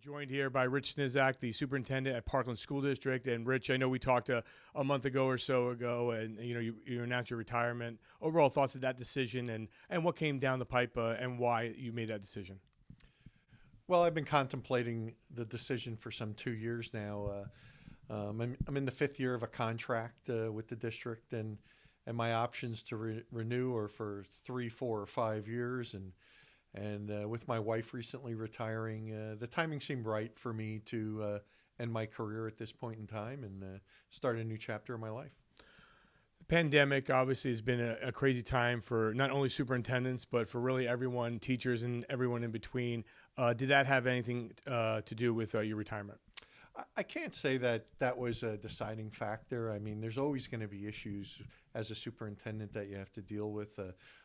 Joined here by Rich Sniscak, the superintendent at Parkland School District. And Rich, I know we talked a month ago or so ago, and you announced your retirement. Overall thoughts of that decision, and what came down the pipe, and why you made that decision. Well, I've been contemplating the decision for some 2 years now. I'm in the fifth year of a contract with the district, and my options to renew are for 3, 4, or 5 years. And with my wife recently retiring, the timing seemed right for me to end my career at this point in time and start a new chapter of my life. The pandemic obviously has been a crazy time for not only superintendents, but for really everyone, teachers and everyone in between. Did that have anything to do with your retirement? I can't say that was a deciding factor. I mean, there's always going to be issues as a superintendent that you have to deal with.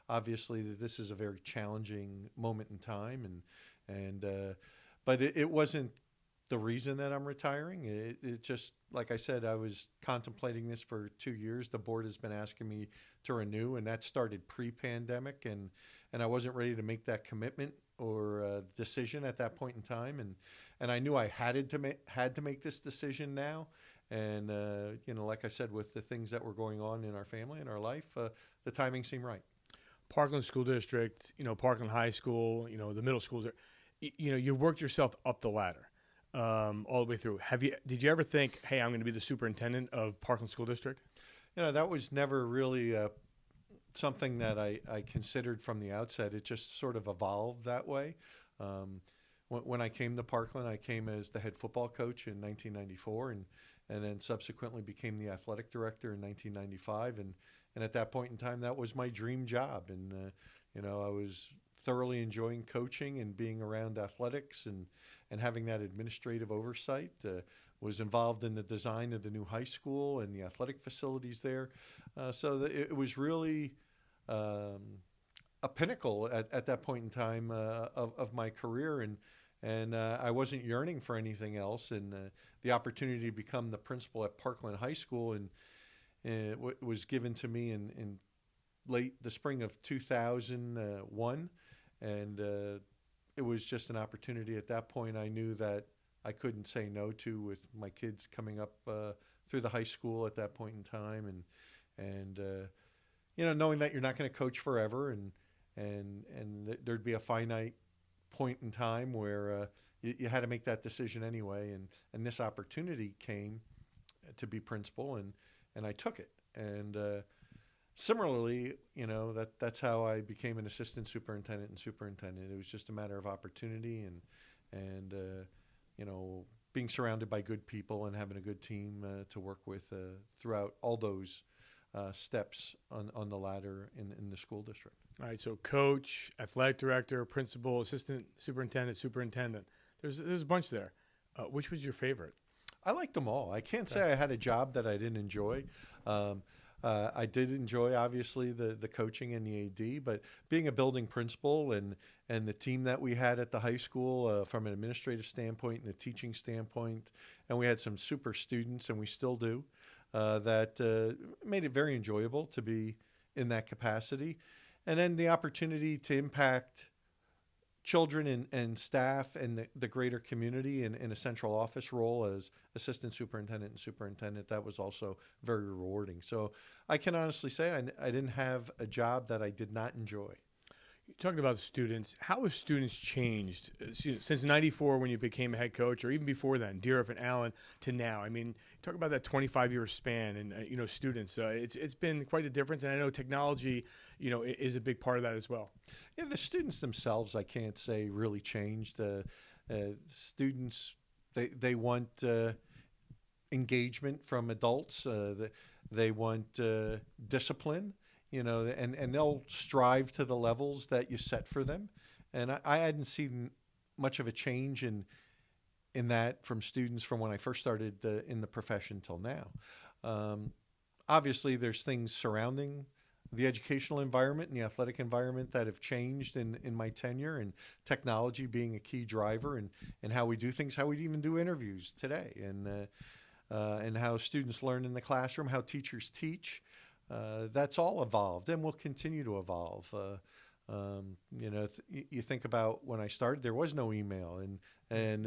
Obviously, this is a very challenging moment in time, but it wasn't the reason that I'm retiring. It just, like I said, I was contemplating this for 2 years. The board has been asking me to renew, and that started pre-pandemic, and I wasn't ready to make that commitment or decision at that point in time, and I knew I had to make this decision now. And like I said, with the things that were going on in our family and our life, the timing seemed right. Parkland School District, Parkland High School, the middle schools. You worked yourself up the ladder all the way through. Did you ever think, hey, I'm going to be the superintendent of Parkland School District? That was never really something that I considered from the outset. It just sort of evolved that way. When I came to Parkland, I came as the head football coach in 1994, and then subsequently became the athletic director in 1995. And at that point in time, that was my dream job. And I was thoroughly enjoying coaching and being around athletics and having that administrative oversight. Was involved in the design of the new high school and the athletic facilities there. So it was really a pinnacle at that point in time of my career, and I wasn't yearning for anything else. And the opportunity to become the principal at Parkland High School and was given to me in the spring of 2001, and it was just an opportunity. At that point, I knew that I couldn't say no to, with my kids coming up through the high school at that point in time, and knowing that you're not going to coach forever, and there'd be a finite point in time where you had to make that decision anyway, and this opportunity came to be principal, and I took it. And similarly, that's how I became an assistant superintendent and superintendent. It was just a matter of opportunity and being surrounded by good people and having a good team to work with throughout all those steps on the ladder in the school district. All right, so coach, athletic director, principal, assistant superintendent. There's a bunch there. Which was your favorite? I liked them all. I can't say I had a job that I didn't enjoy. I did enjoy, obviously, the coaching and the AD, but being a building principal and the team that we had at the high school from an administrative standpoint and a teaching standpoint, and we had some super students, and we still do, that made it very enjoyable to be in that capacity. And then the opportunity to impact children and staff and the greater community in a central office role as assistant superintendent and superintendent, that was also very rewarding. So I can honestly say I didn't have a job that I did not enjoy. You talked about the students. How have students changed since '94 when you became a head coach, or even before then, Dieruff and Allen, to now? I mean, talk about that 25-year span, and students. It's been quite a difference, and I know technology, is a big part of that as well. Yeah, the students themselves, I can't say really changed. Students, they want engagement from adults. They want discipline. And they'll strive to the levels that you set for them. And I hadn't seen much of a change in that from students from when I first started in the profession till now. Obviously, there's things surrounding the educational environment and the athletic environment that have changed in my tenure, and technology being a key driver in how we do things, how we even do interviews today, and how students learn in the classroom, how teachers teach. That's all evolved and will continue to evolve. You think about when I started, there was no email, and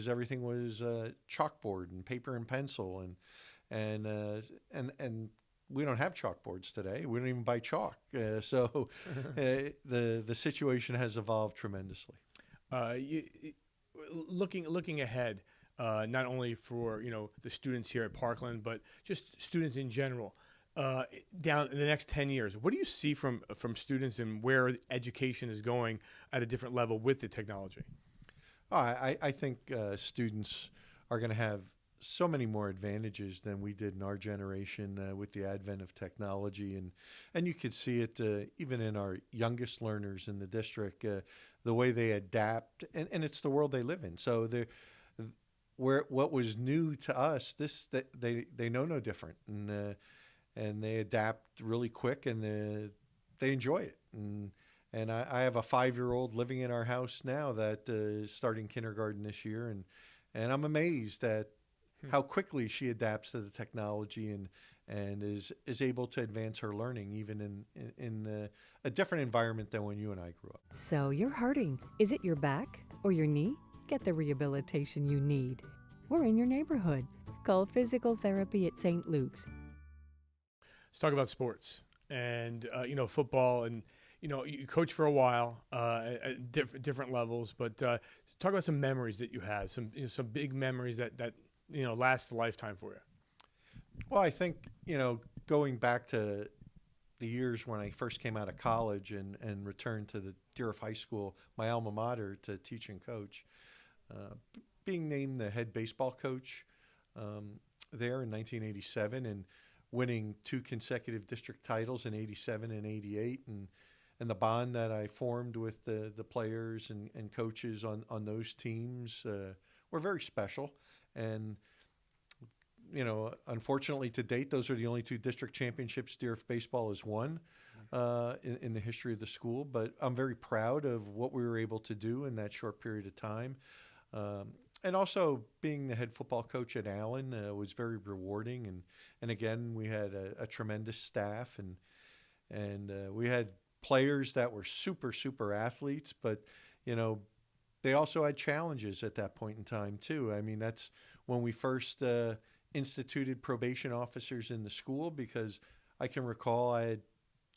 everything was chalkboard and paper and pencil, and we don't have chalkboards today. We don't even buy chalk. The situation has evolved tremendously. Looking ahead, not only for the students here at Parkland, but just students in general, down in the next 10 years, what do you see from students and where education is going at a different level with the technology? I think students are going to have so many more advantages than we did in our generation with the advent of technology, and you could see it even in our youngest learners in the district, the way they adapt, and it's the world they live in. So what was new to us, they know no different, and they adapt really quick, and they enjoy it. And I have a 5-year-old living in our house now that is starting kindergarten this year, and I'm amazed at how quickly she adapts to the technology and is able to advance her learning even in a different environment than when you and I grew up. So you're hurting. Is it your back or your knee? Get the rehabilitation you need. We're in your neighborhood. Call Physical Therapy at St. Luke's. Let's talk about sports and football, and you coach for a while at different levels, but talk about some memories that you had, some big memories that last a lifetime for you. Well, I think going back to the years when I first came out of college and returned to the Dieruff High School, my alma mater, to teach and coach, being named the head baseball coach there in 1987 and winning 2 consecutive district titles in 87 and 88, and the bond that I formed with the players and coaches on those teams were very special. And unfortunately, to date, those are the only 2 district championships Dieruff baseball has won in the history of the school. But I'm very proud of what we were able to do in that short period of time. And also being the head football coach at Allen was very rewarding. And again, we had a tremendous staff, and we had players that were super, super athletes, but they also had challenges at that point in time too. I mean, that's when we first instituted probation officers in the school, because I can recall I had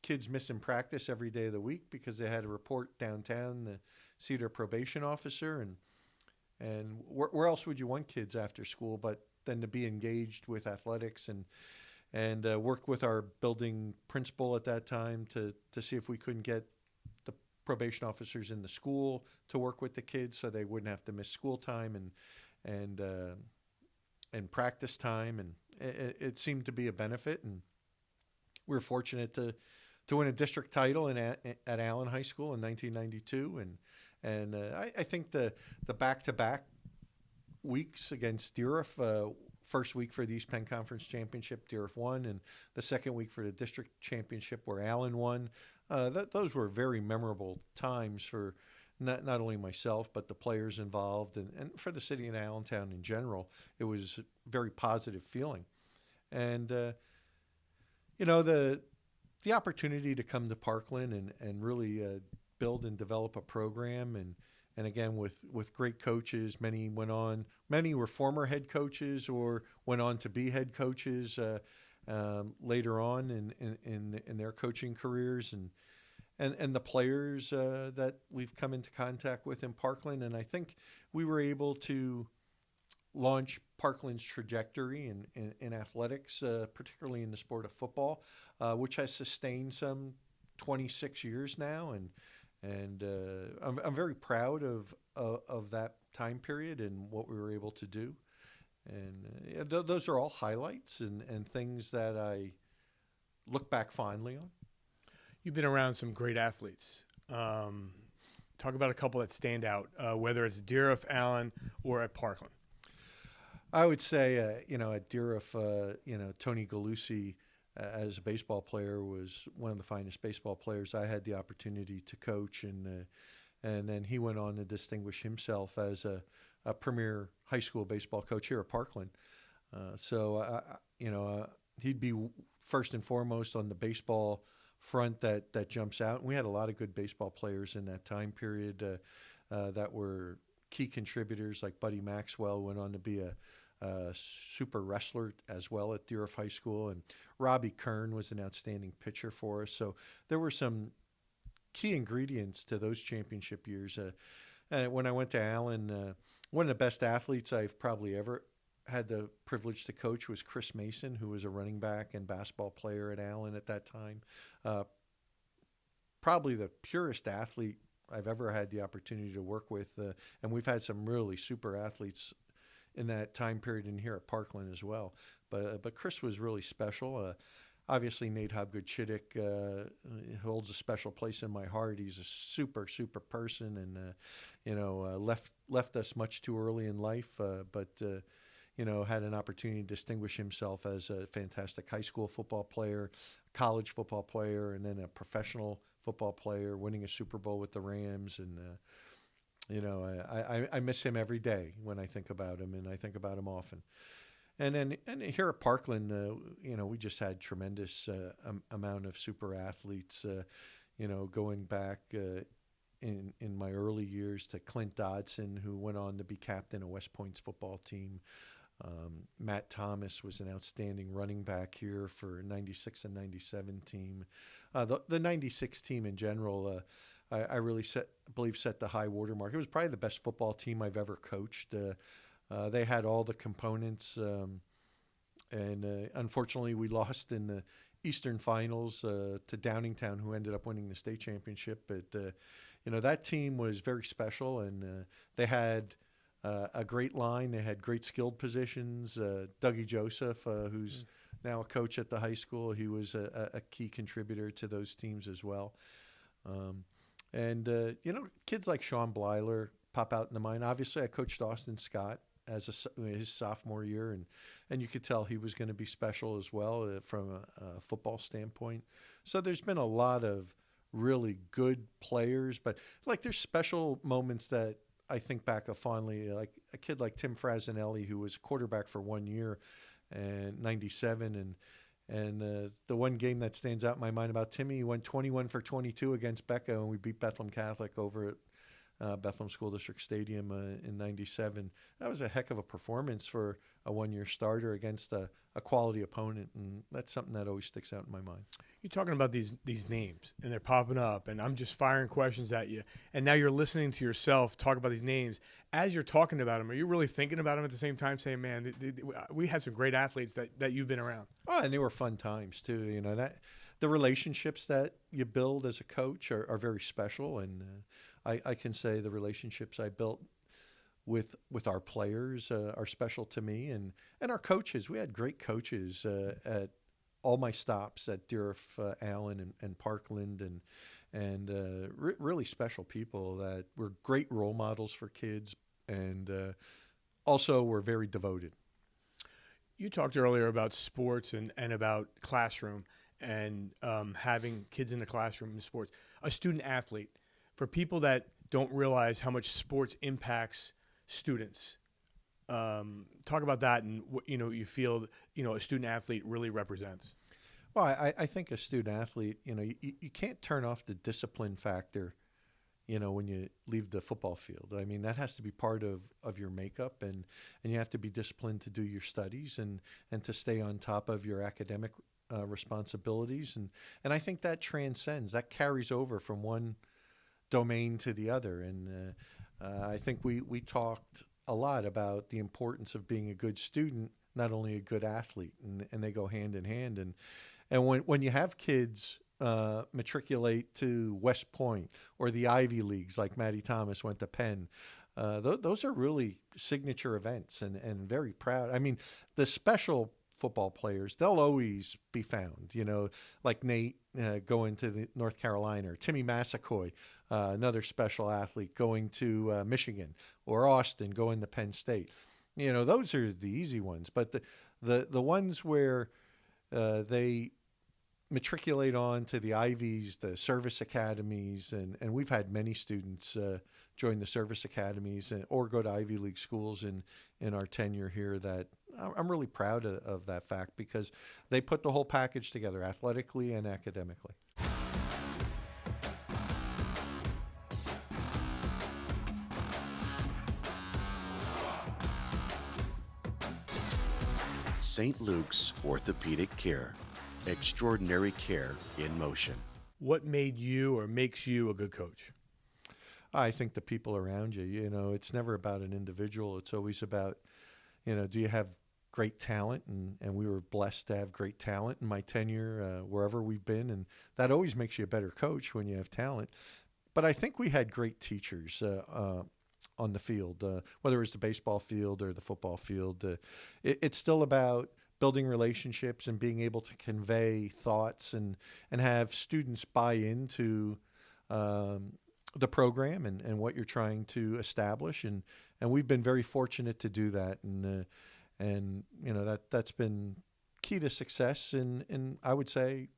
kids missing practice every day of the week because they had to report downtown to see their probation officer. And where else would you want kids after school but then to be engaged with athletics, and worked with our building principal at that time to see if we couldn't get the probation officers in the school to work with the kids so they wouldn't have to miss school time and practice time, and it seemed to be a benefit. And we were fortunate to win a district title at Allen High School in 1992, and I think the back-to-back weeks against Dieruff, first week for the East Penn Conference Championship, Dieruff won, and the second week for the district championship where Allen won, those were very memorable times for not only myself but the players involved, and for the city and Allentown in general. It was a very positive feeling. And the opportunity to come to Parkland and really build and develop a program, and again with great coaches. Many were former head coaches or went on to be head coaches later on in their coaching careers, and the players that we've come into contact with in Parkland. And I think we were able to launch Parkland's trajectory in athletics, particularly in the sport of football, which has sustained some 26 years now, and I'm very proud of that time period and what we were able to do. And those are all highlights and things that I look back fondly on. You've been around some great athletes. Talk about a couple that stand out, whether it's Dieruff, Allen, or at Parkland. I would say, at Dieruff, Tony Galusi, as a baseball player, was one of the finest baseball players I had the opportunity to coach, and then he went on to distinguish himself as a premier high school baseball coach here at Parkland. He'd be first and foremost on the baseball front that jumps out. And we had a lot of good baseball players in that time period that were key contributors, like Buddy Maxwell went on to be a super wrestler as well at Dieruff High School. And Robbie Kern was an outstanding pitcher for us. So there were some key ingredients to those championship years. And when I went to Allen, one of the best athletes I've probably ever had the privilege to coach was Chris Mason, who was a running back and basketball player at Allen at that time. Probably the purest athlete I've ever had the opportunity to work with. And we've had some really super athletes in that time period in here at Parkland as well. But Chris was really special. Obviously, Nate Hobgood-Chittick holds a special place in my heart. He's a super, super person, and left us much too early in life, but had an opportunity to distinguish himself as a fantastic high school football player, college football player, and then a professional football player, winning a Super Bowl with the Rams. And I miss him every day when I think about him, and I think about him often. And here at Parkland, we just had tremendous amount of super athletes. Going back in my early years to Clint Dodson, who went on to be captain of West Point's football team. Matt Thomas was an outstanding running back here for 96 and 97 team. The 96 team in general, I really believe set the high watermark. It was probably the best football team I've ever coached. They had all the components, and unfortunately we lost in the Eastern Finals to Downingtown, who ended up winning the state championship. But that team was very special, and they had a great line. They had great skilled positions. Dougie Joseph, who's now a coach at the high school, he was a key contributor to those teams as well. Kids like Sean Blyler pop out in the mind. Obviously, I coached Austin Scott as his sophomore year, and you could tell he was going to be special as well from a football standpoint. So there's been a lot of really good players, but like there's special moments that I think back of fondly, like a kid like Tim Frasinelli, who was quarterback for 1 year and 97, and the one game that stands out in my mind about Timmy, he went 21 for 22 against Becca, and we beat Bethlehem Catholic over at Bethlehem School District Stadium in 97. That was a heck of a performance for a 1-year starter against a quality opponent, and that's something that always sticks out in my mind. You're talking about these names, and they're popping up, and I'm just firing questions at you. And now you're listening to yourself talk about these names. As you're talking about them, are you really thinking about them at the same time, saying, man, we had some great athletes that you've been around? Oh, and they were fun times, too. That the relationships that you build as a coach are very special, and I can say the relationships I built with our players are special to me, and our coaches. We had great coaches at all my stops at Dieruff, Allen, and Parkland, and really special people that were great role models for kids, and also were very devoted. You talked earlier about sports and about classroom and having kids in the classroom in sports. A student athlete, for people that don't realize how much sports impacts students, talk about that and what you feel a student athlete really represents. Well, I think a student athlete, you can't turn off the discipline factor, when you leave the football field. I mean, that has to be part of your makeup, and you have to be disciplined to do your studies and to stay on top of your academic responsibilities. And I think that transcends, that carries over from one domain to the other. And I think we talked a lot about the importance of being a good student, not only a good athlete, and they go hand in hand. And when you have kids matriculate to West Point or the Ivy Leagues, like Matty Thomas went to Penn, those are really signature events, and very proud. I mean, the special football players, they'll always be found, like Nate going to the North Carolina, or Timmy Massacoy, another special athlete going to Michigan, or Austin going to Penn State. Those are the easy ones, but the ones where they matriculate on to the Ivies, the service academies, and we've had many students join the service academies or go to Ivy League schools in our tenure here that I'm really proud of that fact because they put the whole package together, athletically and academically. St. Luke's Orthopedic Care. Extraordinary care in motion. What made you or makes you a good coach? I think the people around you, it's never about an individual. It's always about, do you have great talent? And we were blessed to have great talent in my tenure wherever we've been. And that always makes you a better coach when you have talent. But I think we had great teachers on the field, whether it was the baseball field or the football field. It's still about building relationships and being able to convey thoughts and have students buy into the program and what you're trying to establish. And we've been very fortunate to do that. And that's been key to success in I would say,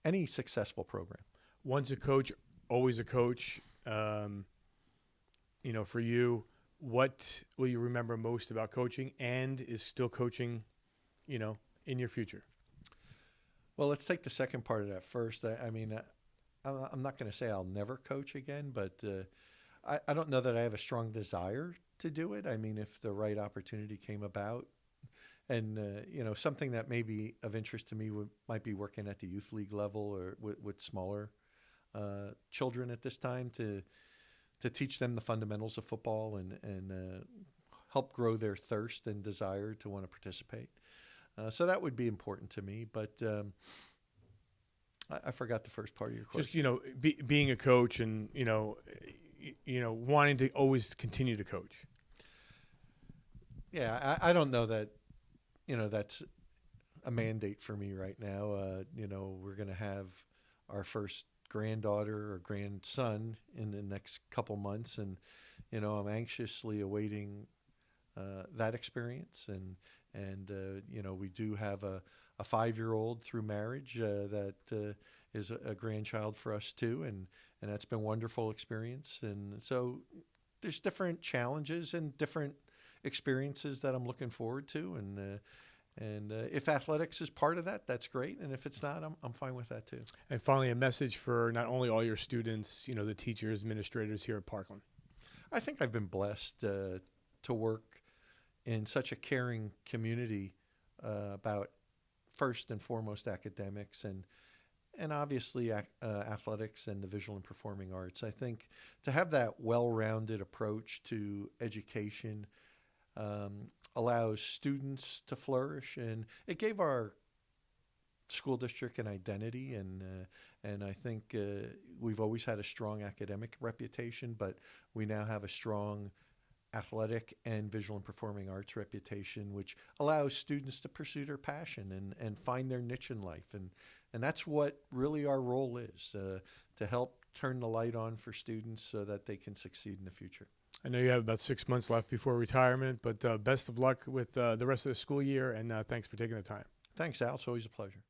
any successful program. Once a coach, always a coach. For you, what will you remember most about coaching and is still coaching, in your future? Well, let's take the second part of that first. I'm not going to say I'll never coach again, but I don't know that I have a strong desire to do it. I mean, if the right opportunity came about, and something that may be of interest to me might be working at the youth league level or with smaller children at this time to teach them the fundamentals of football and help grow their thirst and desire to want to participate. So that would be important to me, but I forgot the first part of your question. Just, being a coach and, wanting to always continue to coach. Yeah, I don't know that, that's a mandate for me right now. We're going to have our first granddaughter or grandson in the next couple months, and I'm anxiously awaiting that experience. And we do have a 5-year-old through marriage that is a grandchild for us too, and that's been a wonderful experience. And so there's different challenges and different experiences that I'm looking forward to, and if athletics is part of that, that's great. And if it's not, I'm fine with that too. And finally, a message for not only all your students, the teachers, administrators here at Parkland. I think I've been blessed to work in such a caring community about first and foremost academics and obviously athletics and the visual and performing arts. I think to have that well-rounded approach to education allows students to flourish, and it gave our school district an identity, and I think we've always had a strong academic reputation, but we now have a strong athletic and visual and performing arts reputation, which allows students to pursue their passion and find their niche in life, and that's what really our role is, to help turn the light on for students so that they can succeed in the future. I know you have about 6 months left before retirement, but best of luck with the rest of the school year, and thanks for taking the time. Thanks, Al. It's always a pleasure.